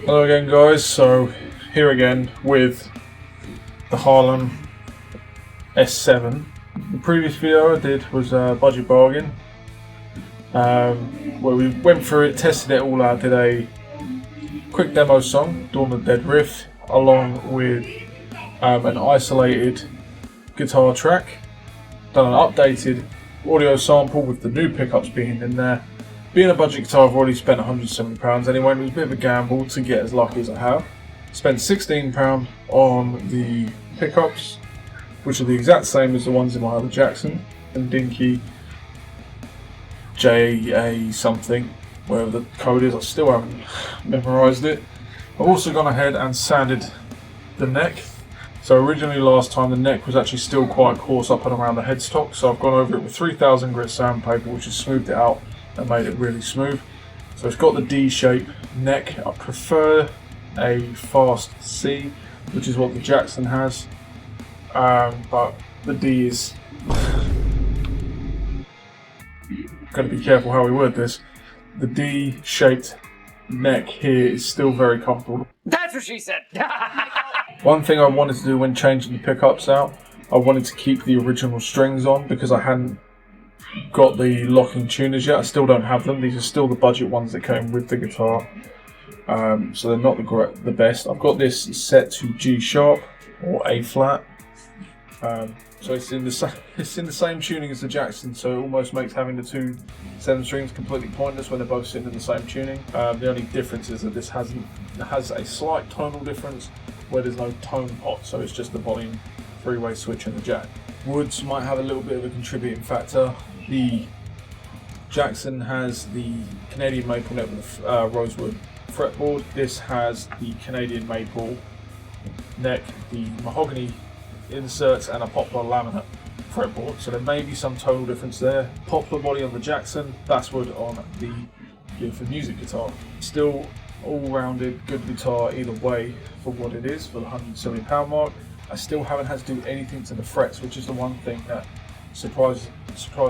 Hello again guys, so here again with the Harlem S7. The previous video I did was a budget bargain, where we went through it, tested it all out, did a quick demo song, Dawn of the Dead riff, along with an isolated guitar track, done an updated audio sample with the new pickups being in there. Being a budget guitar, I've already spent £170 anyway, and it was a bit of a gamble to get as lucky as I have. Spent £16 on the pickups, which are the exact same as the ones in my other Jackson, and Dinky JA something, whatever the code is. I still haven't memorised it. I've also gone ahead and sanded the neck. So originally last time the neck was actually still quite coarse up and around the headstock, so I've gone over it with 3000 grit sandpaper, which has smoothed it out and made it really smooth. So it's got the D shape neck. I prefer a fast C, which is what the Jackson has, but the D is got to be careful how we word this. The D shaped neck here is still very comfortable. That's what she said. One thing I wanted to do when changing the pickups out, I wanted to keep the original strings on because I hadn't got the locking tuners yet. I still don't have them. These are still the budget ones that came with the guitar, so they're not the best. I've got this set to G sharp or A flat, so it's in the same tuning as the Jackson, so it almost makes having the two 7 strings completely pointless when they're both sitting in the same tuning. The only difference is that this has a slight tonal difference where there's no tone pot, so it's just the volume 3-way switch in the Jack. Woods might have a little bit of a contributing factor. The Jackson has the Canadian maple neck with rosewood fretboard. This has the Canadian maple neck, the mahogany inserts, and a poplar laminate fretboard. So there may be some tonal difference there. Poplar body on the Jackson, basswood on the Gear4Music guitar. Still all-rounded good guitar either way for what it is, for the £170 mark. I still haven't had to do anything to the frets, which is the one thing that surprised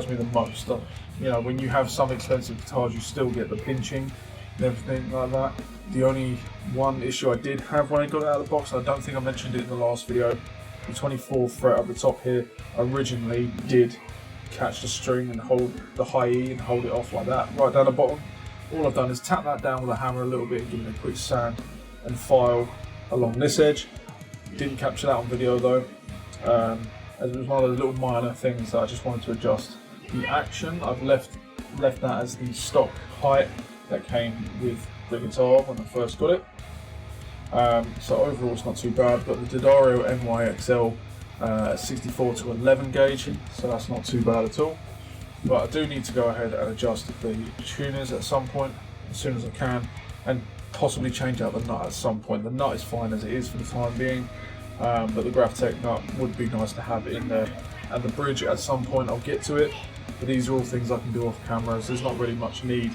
me the most. You know, when you have some expensive guitars, you still get the pinching and everything like that. The only one issue I did have when I got it out of the box, and I don't think I mentioned it in the last video, the 24th fret at the top here originally did catch the string and hold the high E and hold it off like that, right down the bottom. All I've done is tap that down with a hammer a little bit and give it a quick sand and file along this edge. Didn't capture that on video though, as it was one of those little minor things that I just wanted to adjust. The action, I've left that as the stock height that came with the guitar when I first got it. So overall it's not too bad, but the D'Addario NYXL 64 to 11 gauge, so that's not too bad at all. But I do need to go ahead and adjust the tuners at some point, as soon as I can, and possibly change out the nut at some point. The nut is fine as it is for the time being, but the Graphtec nut would be nice to have in there. And the bridge, at some point I'll get to it, but these are all things I can do off camera, so there's not really much need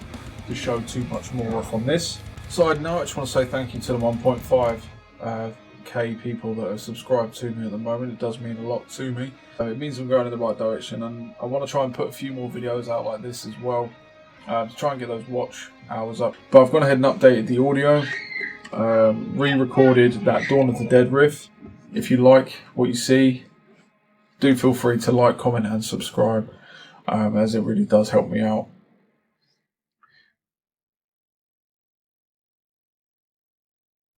to show too much more off on this. Side note, I just want to say thank you to the 1.5k people that are subscribed to me at the moment. It does mean a lot to me. It means I'm going in the right direction, and I want to try and put a few more videos out like this as well, to try and get those watch hours up. But I've gone ahead and updated the audio, re-recorded that Dawn of the Dead riff. If you like what you see, do feel free to like, comment and subscribe, as it really does help me out.